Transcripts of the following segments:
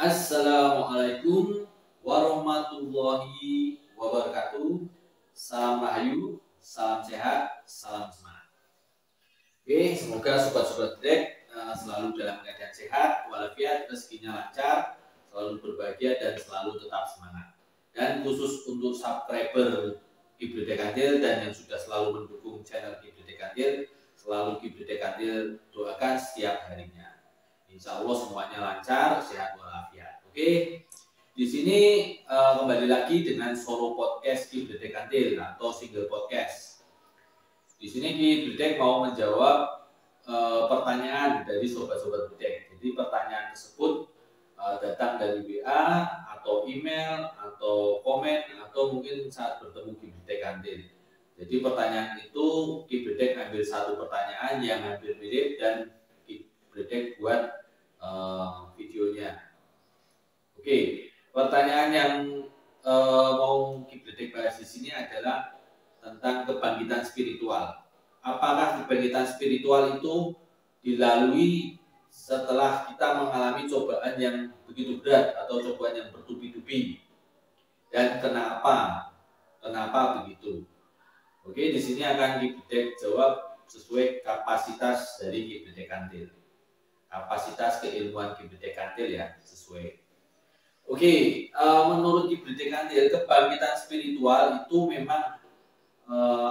Assalamualaikum warahmatullahi wabarakatuh. Salam rahayu, salam sehat, salam semangat. Oke, semoga sobat-sobat Dek selalu dalam keadaan sehat, walafiat, rezekinya lancar, selalu berbahagia dan selalu tetap semangat. Dan khusus untuk subscriber Kibrit Dekadil dan yang sudah selalu mendukung channel Kibrit Dekadil, selalu Kibrit Dekadil doakan setiap harinya. Insya Allah semuanya lancar, sehat walafiat. Oke, di sini kembali lagi dengan solo podcast Kibrit Dekadil atau single podcast. Di sini Kibrit mau menjawab pertanyaan dari sobat-sobat Bidek. Jadi pertanyaan tersebut datang dari WA atau email atau komen atau mungkin saat bertemu Kibrit Dekadil. Jadi pertanyaan itu Kibrit ambil satu pertanyaan yang hampir mirip dan Kibrit buat videonya. Oke, pertanyaan yang mau Kibrit bahas di sini adalah tentang kebangkitan spiritual. Apakah kebangkitan spiritual itu dilalui setelah kita mengalami cobaan yang begitu berat atau cobaan yang bertubi-tubi? Dan kenapa? Kenapa begitu? Oke, di sini akan Kibrit jawab sesuai kapasitas dari Kibrit Kantil. Kapasitas keilmuan Kibrit Kantil ya, sesuai. Oke, menurut Kibrit Kantil, kebangkitan spiritual itu memang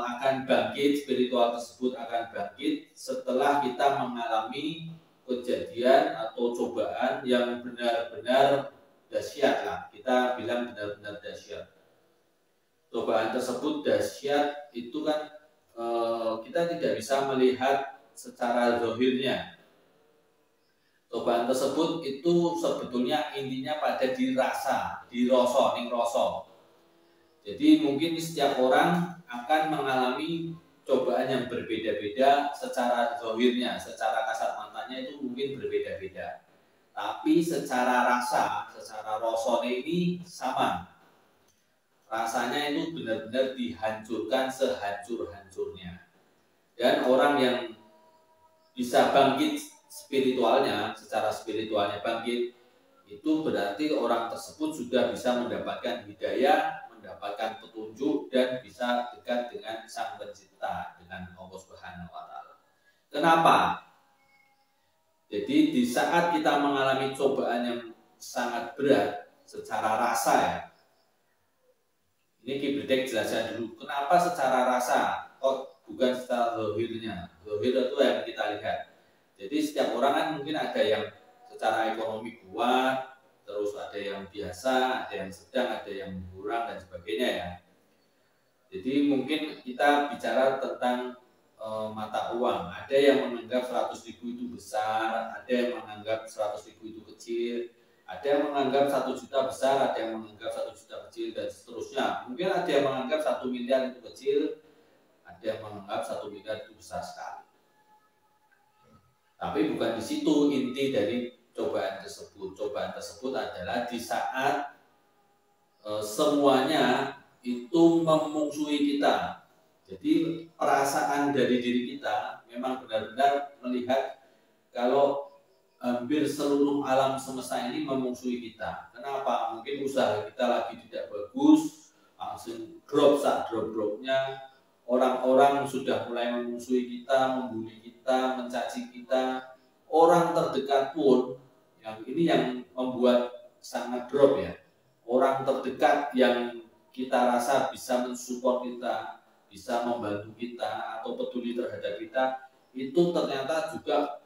akan bangkit, spiritual tersebut akan bangkit setelah kita mengalami kejadian atau cobaan yang benar-benar dahsyat lah. Kita bilang benar-benar dahsyat. Cobaan tersebut dahsyat itu kan kita tidak bisa melihat secara zahirnya. Cobaan tersebut itu sebetulnya intinya pada dirasa, diroso, ning roso. Jadi mungkin setiap orang akan mengalami cobaan yang berbeda-beda secara zahirnya, secara kasat matanya itu mungkin berbeda-beda. Tapi secara rasa, secara rosone ini sama. Rasanya itu benar-benar dihancurkan sehancur-hancurnya. Dan orang yang bisa bangkit spiritualnya, secara spiritualnya bangkit, itu berarti orang tersebut sudah bisa mendapatkan hidayah, mendapatkan petunjuk, dan bisa dekat dengan Sang Pencipta, dengan Allah Subhanahu wa Ta'ala. Kenapa? Jadi di saat kita mengalami cobaan yang sangat berat secara rasa ya, ini Kibrit jelaskan dulu kenapa secara rasa kok bukan secara zahirnya. Zahir itu yang kita lihat. Jadi setiap orang kan mungkin ada yang secara ekonomi kuat, terus ada yang biasa, ada yang sedang, ada yang kurang dan sebagainya ya. Jadi mungkin kita bicara tentang mata uang. Ada yang menganggap 100.000 itu besar, ada yang menganggap 100.000 itu kecil, ada yang menganggap 1 juta besar, ada yang menganggap 1 juta kecil dan seterusnya. Mungkin ada yang menganggap 1 miliar itu kecil, ada yang menganggap 1 miliar itu besar sekali. Tapi bukan di situ inti dari cobaan tersebut. Cobaan tersebut adalah di saat semuanya itu memungsuhi kita. Jadi perasaan dari diri kita memang benar-benar melihat kalau hampir seluruh alam semesta ini memungsuhi kita. Kenapa? Mungkin usaha kita lagi tidak bagus, langsung drop-dropnya. Orang-orang sudah mulai memusuhi kita, membuli kita, mencaci kita. Orang terdekat pun, yang ini yang membuat sangat drop ya. Orang terdekat yang kita rasa bisa mensupport kita, bisa membantu kita atau peduli terhadap kita, itu ternyata juga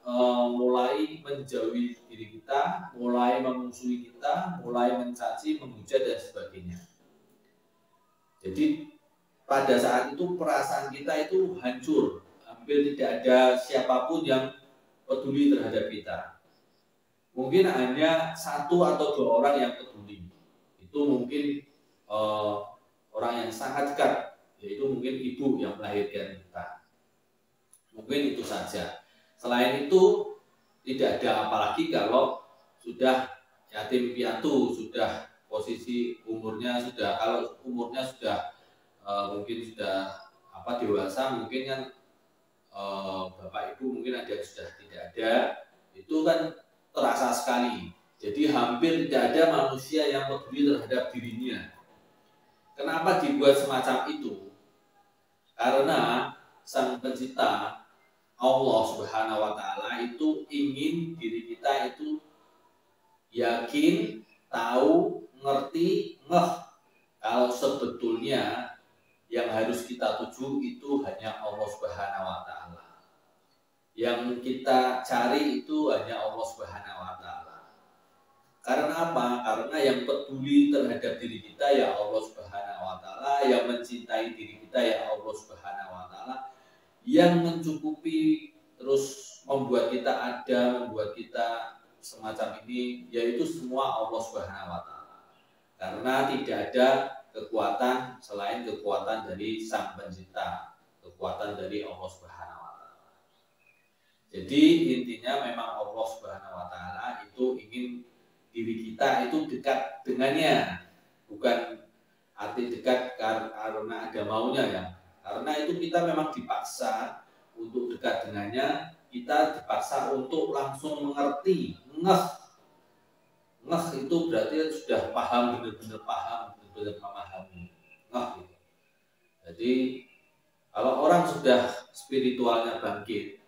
mulai menjauhi diri kita, mulai memusuhi kita, mulai mencaci, menghujat dan sebagainya. Jadi pada saat itu perasaan kita itu hancur, hampir tidak ada siapapun yang peduli terhadap kita. Mungkin hanya 1 atau 2 orang yang peduli. Itu mungkin orang yang sangat dekat, yaitu mungkin ibu yang melahirkan kita. Mungkin itu saja. Selain itu tidak ada apalagi kalau sudah yatim piatu, sudah posisi umurnya sudah, kalau umurnya sudah mungkin sudah dewasa, mungkin kan bapak ibu mungkin ada yang sudah tidak ada, itu kan terasa sekali. Jadi hampir tidak ada manusia yang peduli terhadap dirinya. Kenapa dibuat semacam itu? Karena Sang Pencipta Allah Subhanahu wa Ta'ala itu ingin diri kita itu yakin, tahu, ngerti, ngeh kalau sebetulnya yang harus kita tuju itu hanya Allah Subhanahu wa Ta'ala. Yang kita cari itu hanya Allah Subhanahu wa Ta'ala. Karena apa? Karena yang peduli terhadap diri kita ya Allah Subhanahu wa Ta'ala, yang mencintai diri kita ya Allah Subhanahu wa Ta'ala, yang mencukupi terus membuat kita ada, membuat kita semacam ini, yaitu semua Allah Subhanahu wa Ta'ala. Karena tidak ada kekuatan selain kekuatan dari Sang Pencipta, kekuatan dari Allah Subhanahu wa Ta'ala. Jadi intinya memang Allah Subhanahu wa Ta'ala itu ingin diri kita itu dekat dengannya, bukan arti dekat karena ada maunya ya. Karena itu kita memang dipaksa untuk dekat dengannya, kita dipaksa untuk langsung mengerti, ngeh itu berarti sudah paham, benar-benar paham, benar-benar memahami, ngeh gitu. Jadi kalau orang sudah spiritualnya bangkit,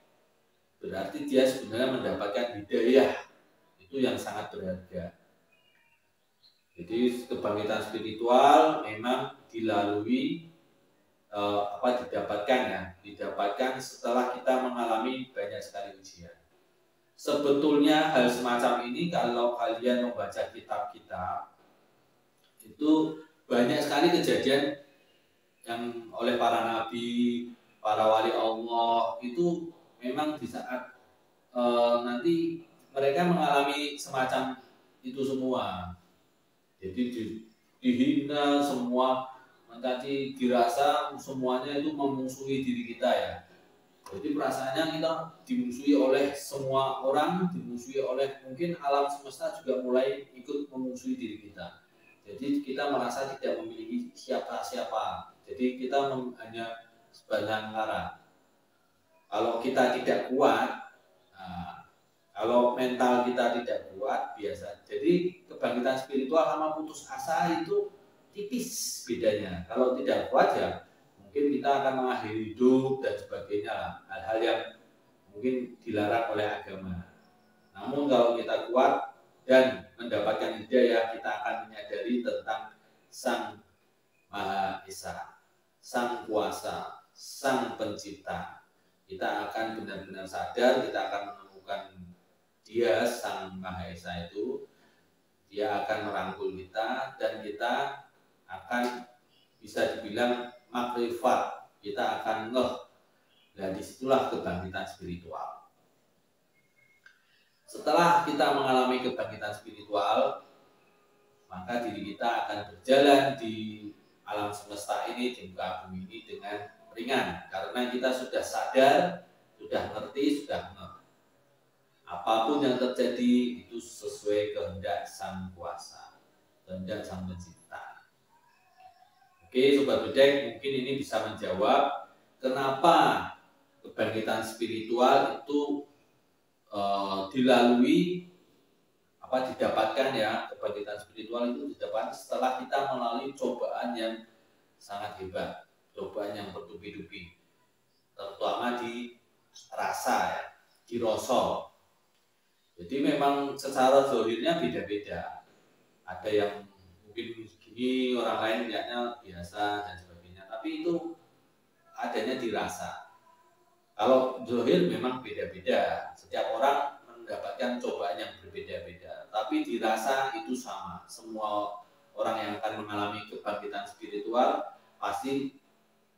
berarti dia sebenarnya mendapatkan hidayah, itu yang sangat berharga. Jadi kebangkitan spiritual memang dilalui didapatkan setelah kita mengalami banyak sekali ujian. Sebetulnya hal semacam ini kalau kalian membaca kitab-kitab itu banyak sekali kejadian yang oleh para nabi, para wali Allah itu memang di saat nanti mereka mengalami semacam itu semua. Jadi dihina semua, nanti dirasa semuanya itu memusuhi diri kita ya. Jadi perasaannya kita dimusuhi oleh semua orang, dimusuhi oleh mungkin alam semesta juga mulai ikut memusuhi diri kita. Jadi kita merasa tidak memiliki siapa-siapa. Jadi kita hanya sebatang kara. Kalau kita tidak kuat, kalau mental kita tidak kuat, biasa. Jadi kebangkitan spiritual sama putus asa itu tipis bedanya. Kalau tidak kuat ya mungkin kita akan mengakhiri hidup dan sebagainya, hal-hal yang mungkin dilarang oleh agama. Namun kalau kita kuat dan mendapatkan hidayah, kita akan menyadari tentang Sang Maha Esa, Sang Kuasa, Sang Pencipta. Kita akan benar-benar sadar, kita akan menemukan Dia, Sang Maha Esa itu, Dia akan merangkul kita dan kita akan bisa dibilang makrifat, kita akan ngeh. Dan disitulah kebangkitan spiritual. Setelah kita mengalami kebangkitan spiritual, maka diri kita akan berjalan di alam semesta ini, di muka bumi ini dengan ringan. Karena kita sudah sadar, sudah ngerti, sudah ngeh. Apapun yang terjadi itu sesuai kehendak Sang Kuasa, kehendak Sang Pencipta. Oke, Sobat Bedek, mungkin ini bisa menjawab kenapa kebangkitan spiritual itu didapatkan ya. Kebangkitan spiritual itu didapatkan setelah kita melalui cobaan yang sangat hebat, cobaan yang bertubi-tubi, terutama di rasa ya, di rasa. Jadi memang secara zahirnya beda-beda. Ada yang mungkin gini, orang lain lihatnya biasa dan sebagainya. Tapi itu adanya dirasa. Kalau zahir memang beda-beda. Setiap orang mendapatkan cobaan yang berbeda-beda. Tapi dirasa itu sama. Semua orang yang akan mengalami kebangkitan spiritual pasti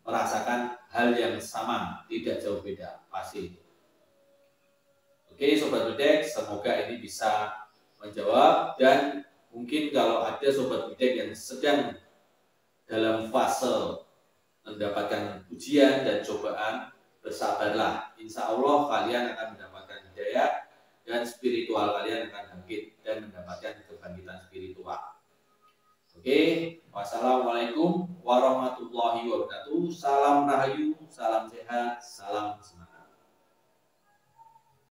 merasakan hal yang sama, tidak jauh beda, pasti. Oke, Sobat Bedek, semoga ini bisa menjawab. Dan mungkin kalau ada Sobat Bedek yang sedang dalam fase mendapatkan ujian dan cobaan, bersabarlah. Insya Allah kalian akan mendapatkan hidayah dan spiritual kalian akan bangkit dan mendapatkan kebangkitan spiritual. Oke, wassalamualaikum warahmatullahi wabarakatuh. Salam rahayu, salam sehat, salam semangat.